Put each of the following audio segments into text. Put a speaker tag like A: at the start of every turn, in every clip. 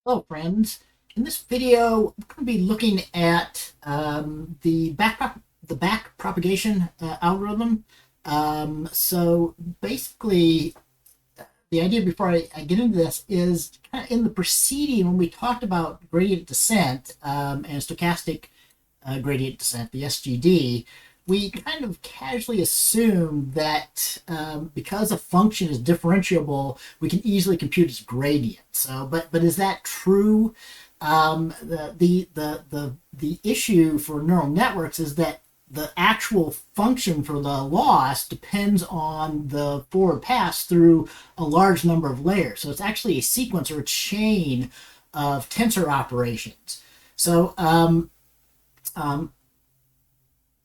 A: Hello, friends. In this video, we're going to be looking at the backpropagation algorithm. So basically, the idea before I get into this is kind of in the preceding when we talked about gradient descent and stochastic gradient descent, the SGD. We kind of casually assume that because a function is differentiable, we can easily compute its gradient. So, but is that true? The issue for neural networks is that the actual function for the loss depends on the forward pass through a large number of layers. So it's actually a sequence or a chain of tensor operations. So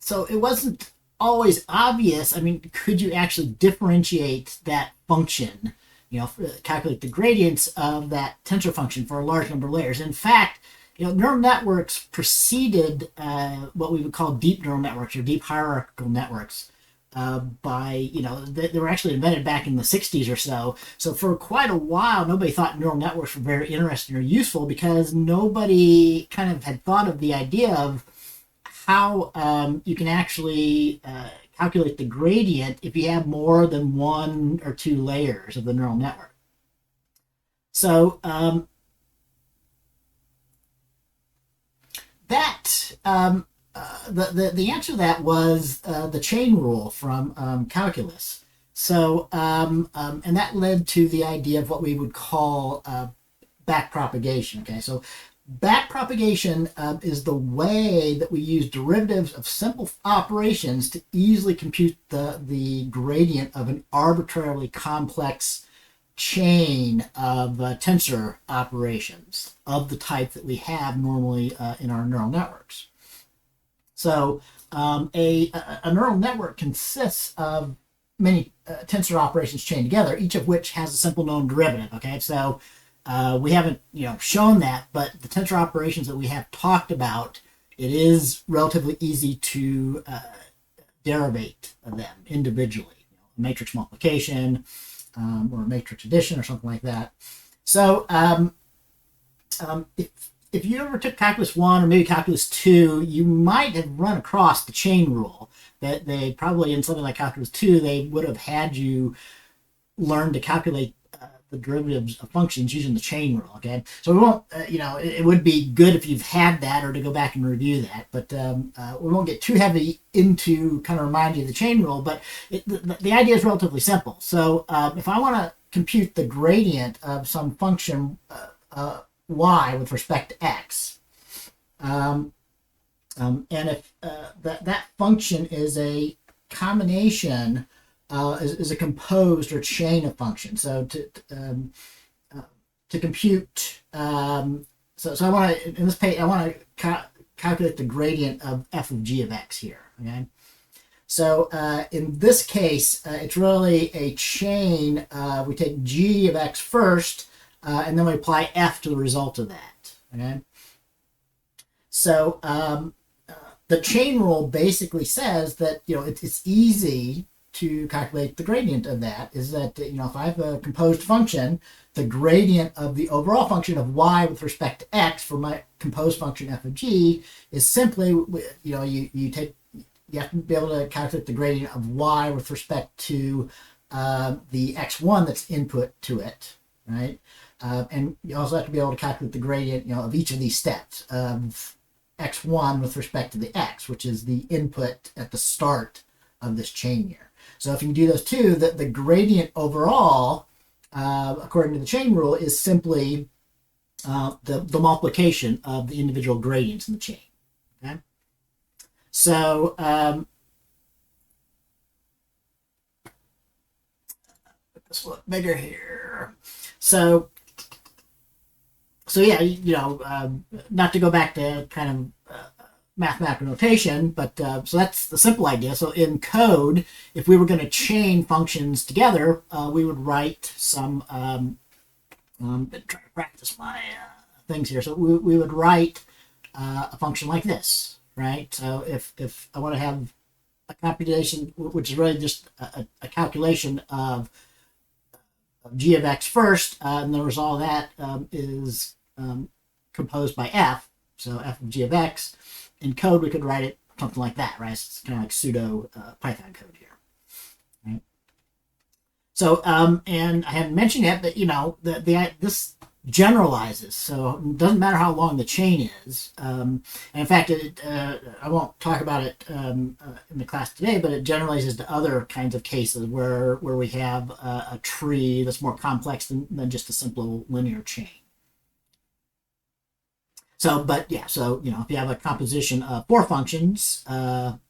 A: so it wasn't always obvious. I mean, could you actually differentiate that function, calculate the gradients of that tensor function for a large number of layers? In fact, neural networks preceded what we would call deep neural networks or deep hierarchical networks they were actually invented back in the 60s or so. So for quite a while, nobody thought neural networks were very interesting or useful because nobody kind of had thought of the idea of how you can actually calculate the gradient if you have more than one or two layers of the neural network. So the answer to that was the chain rule from calculus. So and that led to the idea of what we would call backpropagation. Okay, so backpropagation is the way that we use derivatives of simple operations to easily compute the gradient of an arbitrarily complex chain of tensor operations of the type that we have normally in our neural networks. So a neural network consists of many tensor operations chained together, each of which has a simple known derivative. Okay, so we haven't shown that, but the tensor operations that we have talked about, it is relatively easy to derivate them individually. Matrix multiplication or matrix addition or something like that. So if you ever took calculus 1 or maybe calculus 2, you might have run across the chain rule. That they probably in something like calculus 2, they would have had you learn to calculate the derivatives of functions using the chain rule. Okay, so we won't it would be good if you've had that or to go back and review that, but we won't get too heavy into kind of remind you of the chain rule. But the idea is relatively simple. So if I want to compute the gradient of some function y with respect to x, and if that function is a combination is a composed or chain of functions. So to compute, so I want to in this page I want to calculate the gradient of f of g of x here. Okay, so in this case, it's really a chain. We take g of x first, and then we apply f to the result of that. Okay, so the chain rule basically says that it's easy to calculate the gradient of that. Is that if I have a composed function, the gradient of the overall function of y with respect to x for my composed function f of g is simply you have to be able to calculate the gradient of y with respect to the x1 that's input to it, right? And you also have to be able to calculate the gradient of each of these steps of x1 with respect to the x, which is the input at the start of this chain here. So if you can do those two, the gradient overall, according to the chain rule, is simply the multiplication of the individual gradients in the chain. Okay, so make this look bigger here. So yeah, not to go back to kind of mathematical notation, but so that's the simple idea. So in code, if we were going to chain functions together, we would write some try to practice my things here. So we would write a function like this, right? So if I want to have a computation, which is really just a calculation of g of x first, and the result of that is composed by f, so f of g of x. In code, we could write it something like that, right? It's kind of like pseudo Python code here, right? So, and I haven't mentioned yet that, you know, this generalizes, so it doesn't matter how long the chain is. And in fact, I won't talk about it in the class today, but it generalizes to other kinds of cases where we have a tree that's more complex than just a simple linear chain. So, but yeah, so, you know, if you have a composition of four functions, f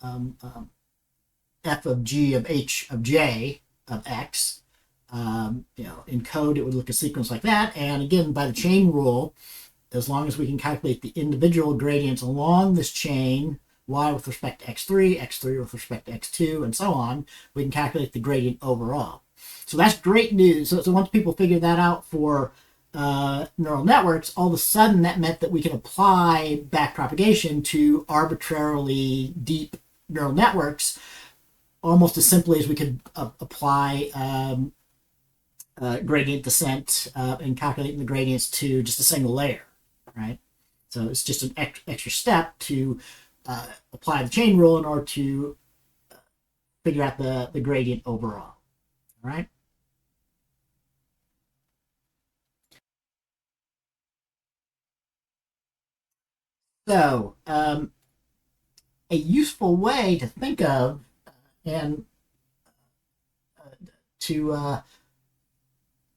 A: of g of h of j of x, you know, in code, it would look a sequence like that. And again, by the chain rule, as long as we can calculate the individual gradients along this chain, y with respect to x3, x3 with respect to x2, and so on, we can calculate the gradient overall. So that's great news. So once people figure that out for neural networks, all of a sudden that meant that we can apply backpropagation to arbitrarily deep neural networks almost as simply as we could apply gradient descent and calculating the gradients to just a single layer, right? So it's just an extra step to apply the chain rule in order to figure out the gradient overall, all right? So a useful way to think of and to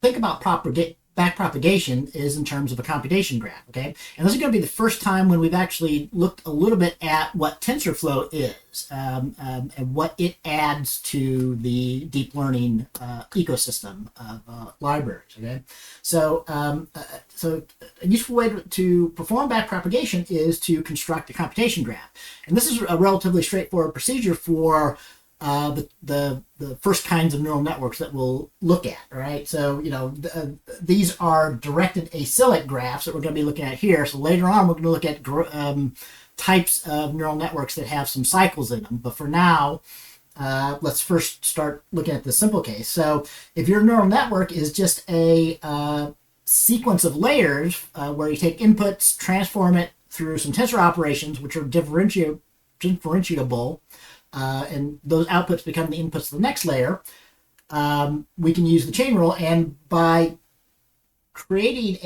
A: think about backpropagation is in terms of a computation graph, okay? And this is going to be the first time when we've actually looked a little bit at what TensorFlow is and what it adds to the deep learning ecosystem of libraries, okay? So, so a useful way to perform backpropagation is to construct a computation graph. And this is a relatively straightforward procedure for the first kinds of neural networks that we'll look at, right? So, you know, these are directed acyclic graphs that we're going to be looking at here. So later on, we're going to look at types of neural networks that have some cycles in them. But for now, let's first start looking at the simple case. So if your neural network is just a sequence of layers where you take inputs, transform it through some tensor operations, which are differentiable, and those outputs become the inputs to the next layer, we can use the chain rule. And by creating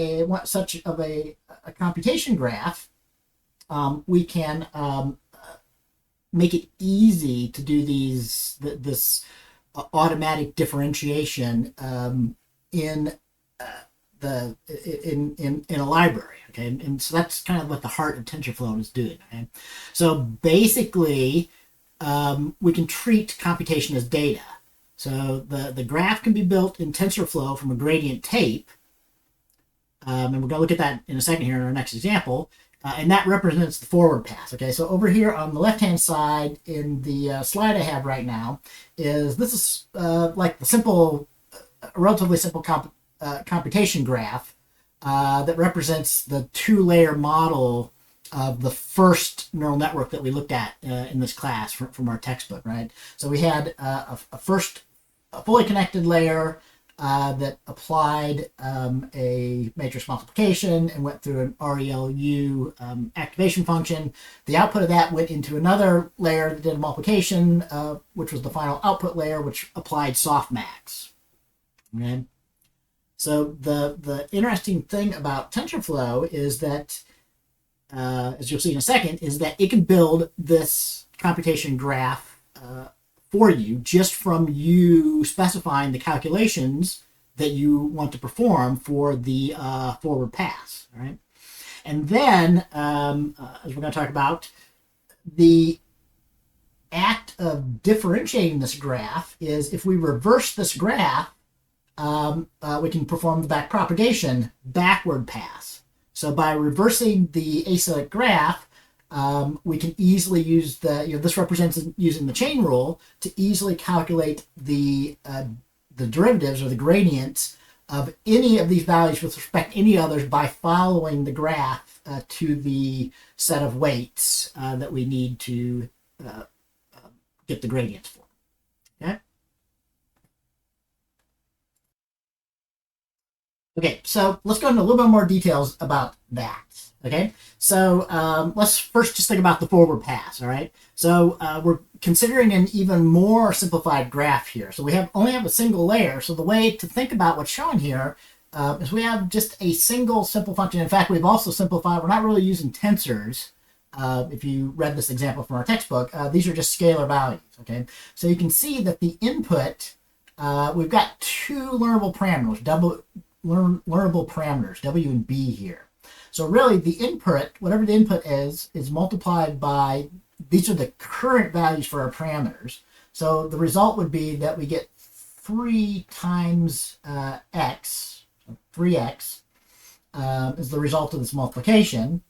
A: such of a computation graph, we can make it easy to do this automatic differentiation in a library. Okay, and so that's kind of what the heart of TensorFlow is doing. Okay, so basically, we can treat computation as data. So the graph can be built in TensorFlow from a GradientTape, and we're going to look at that in a second here in our next example, and that represents the forward pass. Okay, so over here on the left-hand side in the slide I have right now this is like the relatively simple computation graph that represents the two-layer model of the first neural network that we looked at in this class from our textbook, right? So we had a fully connected layer that applied a matrix multiplication and went through an ReLU activation function. The output of that went into another layer that did a multiplication, which was the final output layer, which applied softmax. Okay? So the interesting thing about TensorFlow is that as you'll see in a second, is that it can build this computation graph for you just from you specifying the calculations that you want to perform for the forward pass, right? And then, as we're going to talk about, the act of differentiating this graph is if we reverse this graph, we can perform the backpropagation backward pass. So by reversing the acyclic graph, we can easily use this represents using the chain rule to easily calculate the derivatives or the gradients of any of these values with respect to any others by following the graph to the set of weights that we need to get the gradients for. Okay. Okay, so let's go into a little bit more details about that. Okay, so let's first just think about the forward pass. All right, so we're considering an even more simplified graph here. So we only have a single layer. So the way to think about what's shown here is we have just a single simple function. In fact, we've also simplified. We're not really using tensors. If you read this example from our textbook, these are just scalar values. Okay, so you can see that the input, we've got two learnable parameters, learnable parameters, W and B here. So really the input, whatever the input is multiplied by, these are the current values for our parameters. So the result would be that we get 3 times x, 3x is the result of this multiplication.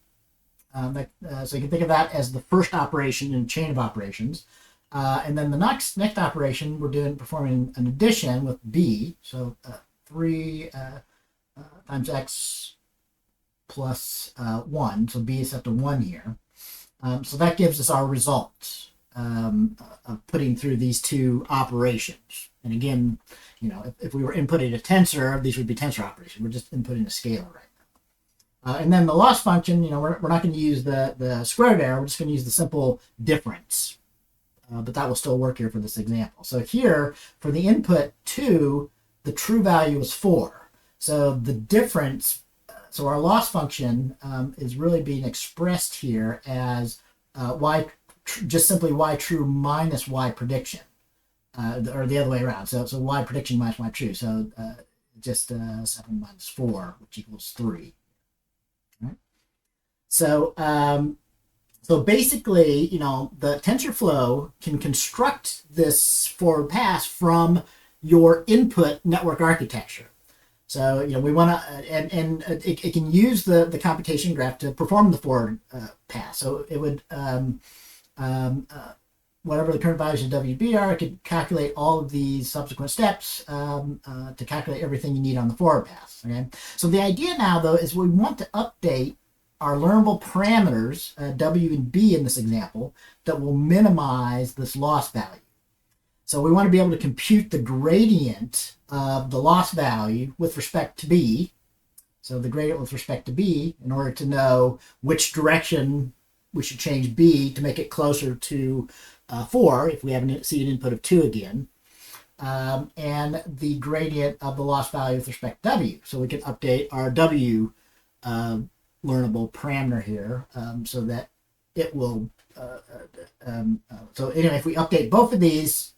A: So you can think of that as the first operation in a chain of operations. And then the next operation, we're performing an addition with b. So 3 times x plus 1. So b is set to 1 here. So that gives us our result of putting through these two operations. And again, if we were inputting a tensor, these would be tensor operations. We're just inputting a scalar right now. And then the loss function, we're not going to use the square root error. We're just going to use the simple difference. But that will still work here for this example. So here, for the input 2, the true value is 4. So the difference, so our loss function is really being expressed here as just simply y true minus y prediction, or the other way around. So y prediction minus y true. So just 7 minus 4, which equals 3. Right? So so basically, the TensorFlow can construct this forward pass from your input network architecture. So, we want to, and it can use the computation graph to perform the forward pass. So it would, whatever the current values of WB are, it could calculate all of these subsequent steps to calculate everything you need on the forward pass. Okay. So the idea now, though, is we want to update our learnable parameters, W and B in this example, that will minimize this loss value. So we want to be able to compute the gradient of the loss value with respect to B. So the gradient with respect to B, in order to know which direction we should change B to make it closer to 4, if we have see an input of 2 again. And the gradient of the loss value with respect to W. So we can update our W learnable parameter here so that it will, so anyway, if we update both of these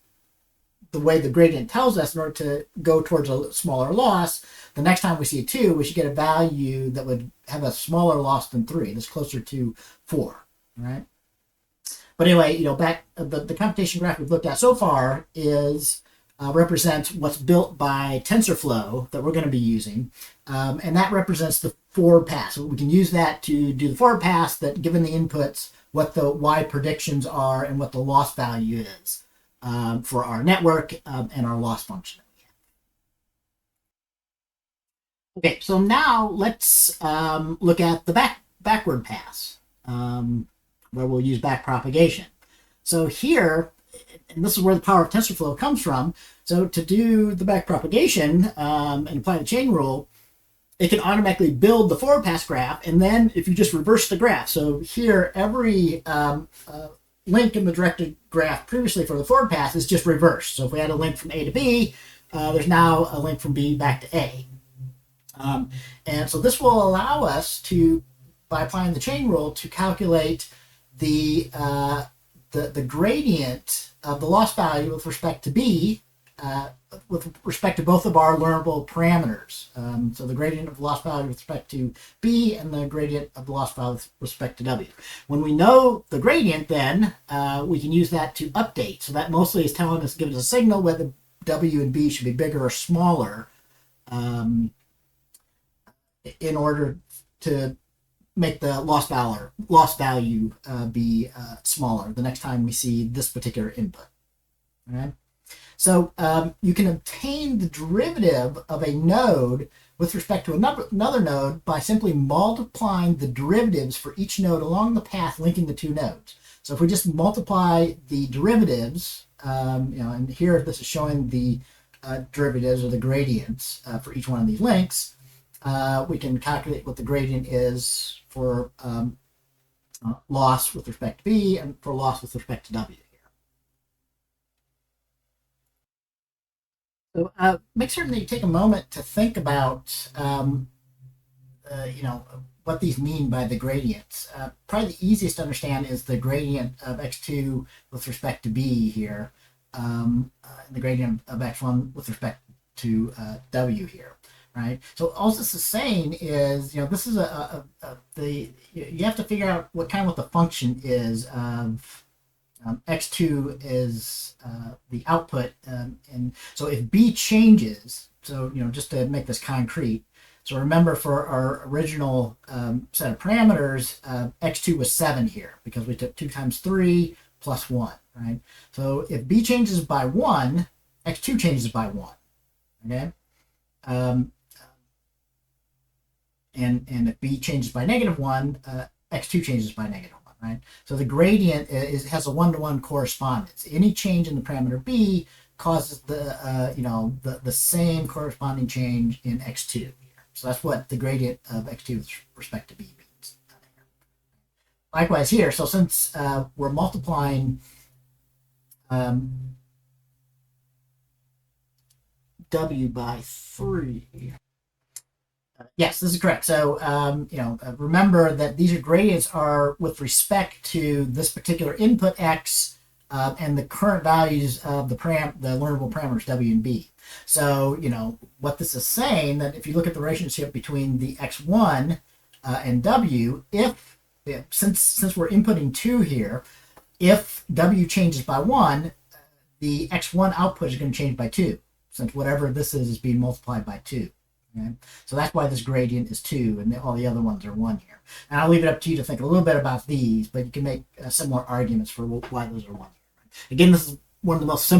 A: the way the gradient tells us in order to go towards a smaller loss, the next time we see a 2, we should get a value that would have a smaller loss than 3, that's closer to 4, right? But anyway, back the computation graph we've looked at so far is represents what's built by TensorFlow that we're going to be using, and that represents the forward pass. So we can use that to do the forward pass, that given the inputs, what the Y predictions are and what the loss value is for our network and our loss function. Okay, so now let's look at the backward pass, where we'll use backpropagation. So here, and this is where the power of TensorFlow comes from. So to do the backpropagation and apply the chain rule, it can automatically build the forward pass graph, and then if you just reverse the graph. So here, every link in the directed graph previously for the forward pass is just reversed. So if we had a link from A to B, there's now a link from B back to A. And so this will allow us to, by applying the chain rule, to calculate the gradient of the loss value with respect to B with respect to both of our learnable parameters. So the gradient of the loss value with respect to B and the gradient of the loss value with respect to W. When we know the gradient, then we can use that to update. So that mostly is telling us, giving us a signal whether W and B should be bigger or smaller in order to make the loss value be smaller the next time we see this particular input. All right? So you can obtain the derivative of a node with respect to another node by simply multiplying the derivatives for each node along the path linking the two nodes. So if we just multiply the derivatives, and here this is showing the derivatives or the gradients for each one of these links. we can calculate what the gradient is for loss with respect to B and for loss with respect to W here. So make certain that you take a moment to think about, what these mean by the gradients. Probably the easiest to understand is the gradient of x2 with respect to B here, and the gradient of x1 with respect to W here. Right. So all this is saying is, this is you have to figure out what the function is of x2 is the output, and so if B changes, so just to make this concrete. So remember, for our original set of parameters, x2 was 7 here because we took 2 times 3 plus 1. Right. So if B changes by 1, x2 changes by 1. Okay. And if B changes by -1, x2 changes by -1, right? So the gradient has a one-to-one correspondence. Any change in the parameter B causes the same corresponding change in x2 here. So that's what the gradient of x2 with respect to B means. Likewise here, so since we're multiplying W by 3. Yes, this is correct. So, remember that these gradients are with respect to this particular input x and the current values of the learnable parameters W and B. So, what this is saying, that if you look at the relationship between the x1 and W, since we're inputting 2 here, if W changes by 1, the x1 output is going to change by 2, since whatever this is being multiplied by 2. Okay? So that's why this gradient is 2, and all the other ones are 1 here. And I'll leave it up to you to think a little bit about these, but you can make similar arguments for why those are 1 here. Right? Again, this is one of the most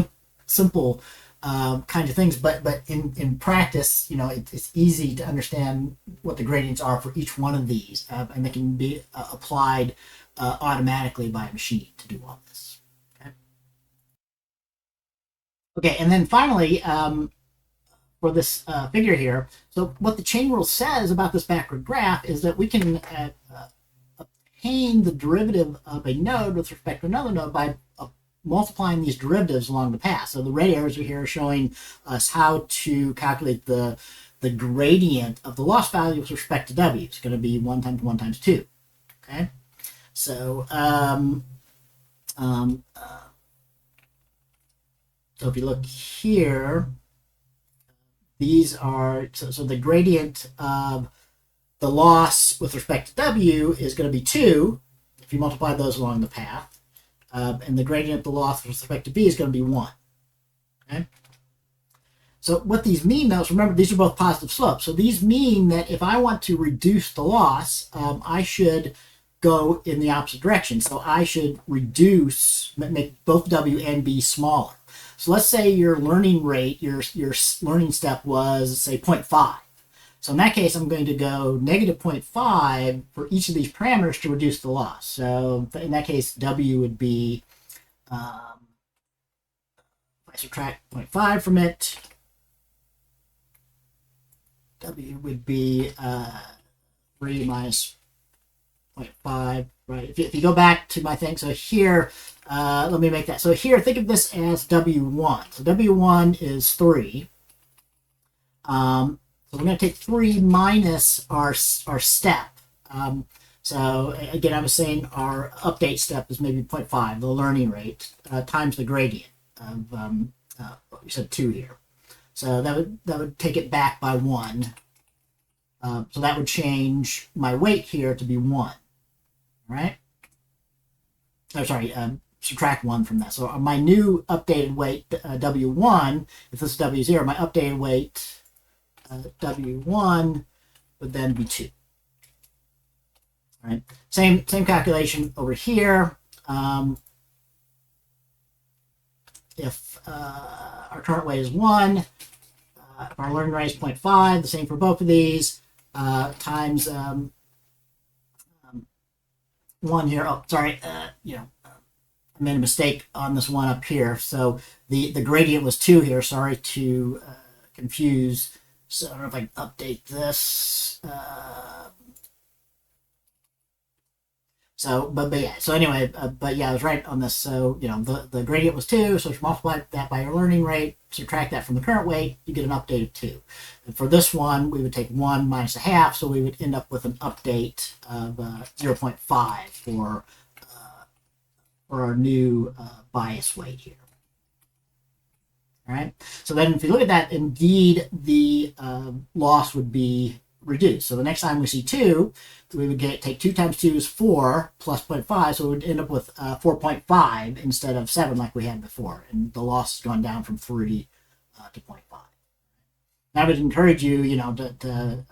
A: simple kinds of things, but in practice, it's easy to understand what the gradients are for each one of these, and they can be applied automatically by a machine to do all this. Okay, and then finally, for this figure here, so what the chain rule says about this backward graph is that we can obtain the derivative of a node with respect to another node by multiplying these derivatives along the path. So the red arrows here are showing us how to calculate the gradient of the loss value with respect to W. It's going to be 1 times 1 times 2. Okay, so so if you look here, these are, so the gradient of the loss with respect to W is going to be 2 if you multiply those along the path. And the gradient of the loss with respect to B is going to be 1. Okay? So what these mean, though, is remember, these are both positive slopes. So these mean that if I want to reduce the loss, I should go in the opposite direction. So I should make both W and B smaller. So let's say your learning rate, your learning step was, say, 0.5. So in that case, I'm going to go -0.5 for each of these parameters to reduce the loss. So in that case, W would be, if I subtract 0.5 from it, W would be 3 minus 0.5, right? If you go back to my thing, so here, let me make that. So here, think of this as W1. So W1 is 3. So we're going to take 3 minus our step. So again, I was saying our update step is maybe 0.5, the learning rate, times the gradient of, we said 2 here. So that would take it back by 1. So that would change my weight here to be 1. Right? Oh, sorry, subtract 1 from that. So my new updated weight, W1, if this is W0, my updated weight, W1 would then be 2. All right. Same calculation over here. If our current weight is 1, if our learning rate is 0.5, the same for both of these, times 1 here. Oh, sorry. I made a mistake on this one up here. So the gradient was 2 here. Sorry to confuse. So I don't know if I can update this. But yeah. So anyway, but yeah, I was right on this. So the gradient was 2. So if you multiply that by your learning rate, subtract that from the current weight, you get an update of 2. And for this one, we would take 1 minus a half, so we would end up with an update of 0.5 for our new bias weight here. All right. So then, if you look at that, indeed the loss would be reduced. So the next time we see 2, we would take 2 times 2 is 4 plus 0.5, so we would end up with 4.5 instead of 7 like we had before, and the loss has gone down from 3 to 0.5. I would encourage you, to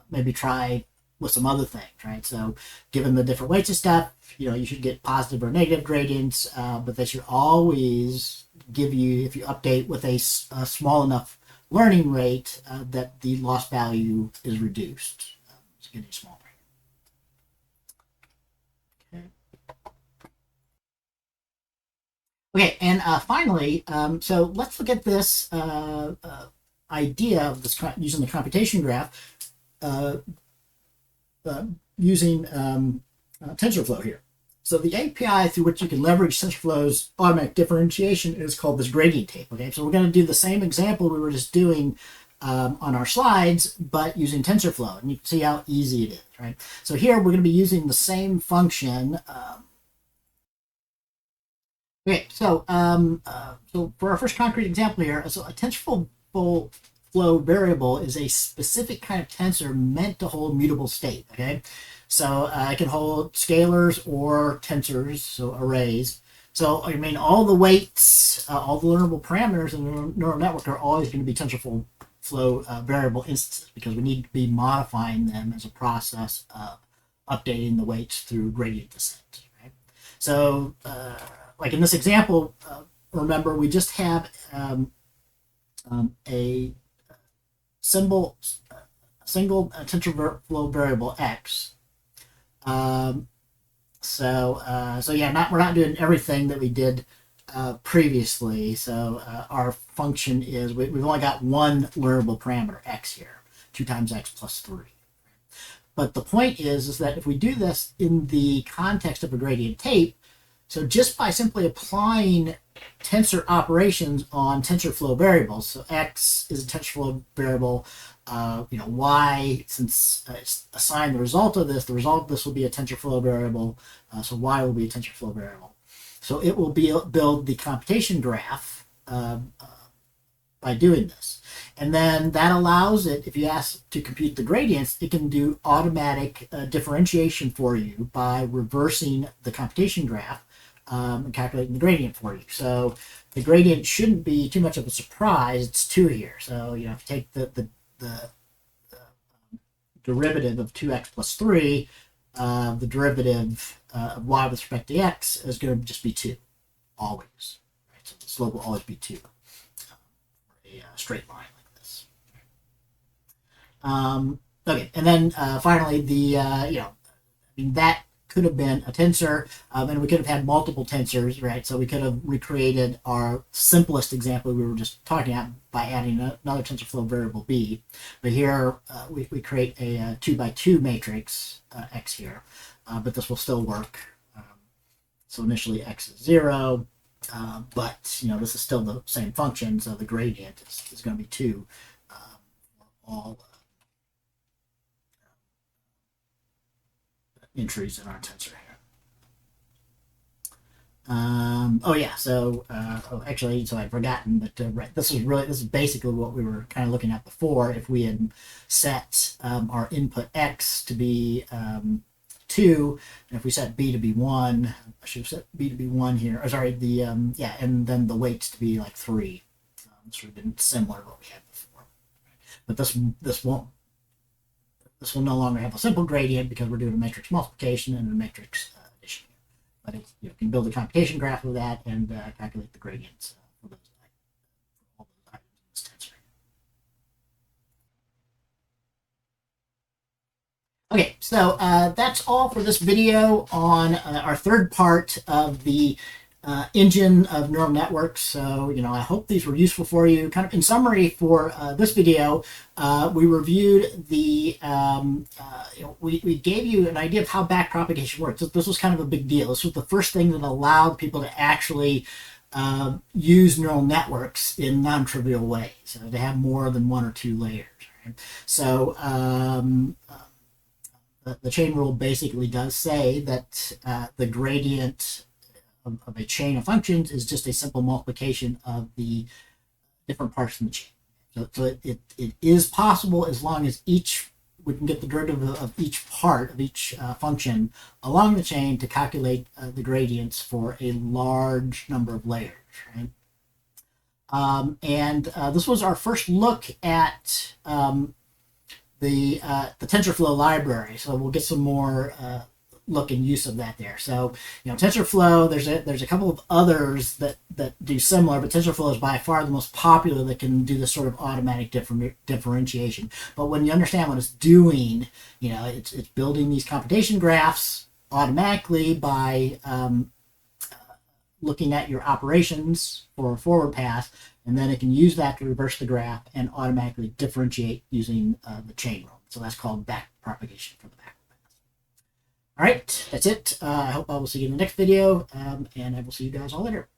A: maybe try with some other things, right? So given the different weights of stuff, you should get positive or negative gradients, but they should always give you, if you update with a small enough learning rate, that the loss value is reduced. It's getting smaller. Okay, and finally, so let's look at this idea of this using the computation graph using Tensorflow here. So the API through which you can leverage Tensorflow's automatic differentiation is called this GradientTape. Okay, so we're going to do the same example we were just doing on our slides, but using Tensorflow, and you can see how easy it is, right? So here we're going to be using the same function. Okay, so so for our first concrete example here, so a TensorFlow variable is a specific kind of tensor meant to hold mutable state. Okay, so it can hold scalars or tensors, so arrays. So I mean, all the weights, all the learnable parameters in the neural network are always going to be TensorFlow variable instances, because we need to be modifying them as a process of updating the weights through gradient descent. Right? So like in this example, remember we just have a single TensorFlow variable x. So yeah, we're not doing everything that we did previously. So our function is we've only got one learnable parameter x here, 2 times x plus 3. But the point is that if we do this in the context of a gradient tape, so just by simply applying tensor operations on TensorFlow variables, so x is a TensorFlow variable, y, since it's assigned the result of this will be a TensorFlow variable, so y will be a TensorFlow variable. So it will build the computation graph by doing this. And then that allows it, if you ask to compute the gradients, it can do automatic differentiation for you by reversing the computation graph and calculating the gradient for you. So the gradient shouldn't be too much of a surprise. It's 2 here. So if you take the derivative of 2x plus 3, the derivative of y with respect to x is going to just be 2, always. Right? So the slope will always be 2 for a straight line like this. Okay, and then finally, that could have been a tensor, and we could have had multiple tensors, right? So we could have recreated our simplest example we were just talking about by adding another TensorFlow variable b. But here we create a 2 by 2 matrix x here, but this will still work. So initially x is 0, but this is still the same function, so the gradient is going to be 2 for all entries in our tensor here. Oh yeah, so actually, so I'd forgotten, but right, this is basically what we were kind of looking at before. If we had set our input x to be 2, and if we set b to be 1, I should have set b to be 1 here. Or sorry, and then the weights to be like 3. This would have been similar to what we had before. But this will no longer have a simple gradient because we're doing a matrix multiplication and a matrix addition. But you can build a computation graph of that and calculate the gradients for all those items in this tensor. Okay, so that's all for this video on our third part of the engine of neural networks. So, I hope these were useful for you. Kind of in summary for this video, we reviewed the, we gave you an idea of how backpropagation works. This was kind of a big deal. This was the first thing that allowed people to actually use neural networks in non-trivial ways. So to have more than one or two layers. Right? So the chain rule basically does say that the gradient of a chain of functions is just a simple multiplication of the different parts of the chain. So it is possible, as long as we can get the derivative of each part of each function along the chain, to calculate the gradients for a large number of layers. Right? This was our first look at the TensorFlow library. So we'll get some more look and use of that there. So, TensorFlow, there's a couple of others that do similar, but TensorFlow is by far the most popular that can do this sort of automatic differentiation. But when you understand what it's doing, it's building these computation graphs automatically by looking at your operations for a forward pass, and then it can use that to reverse the graph and automatically differentiate using the chain rule. So that's called backpropagation for the backward pass. All right, that's it. I hope I will see you in the next video, and I will see you guys all later.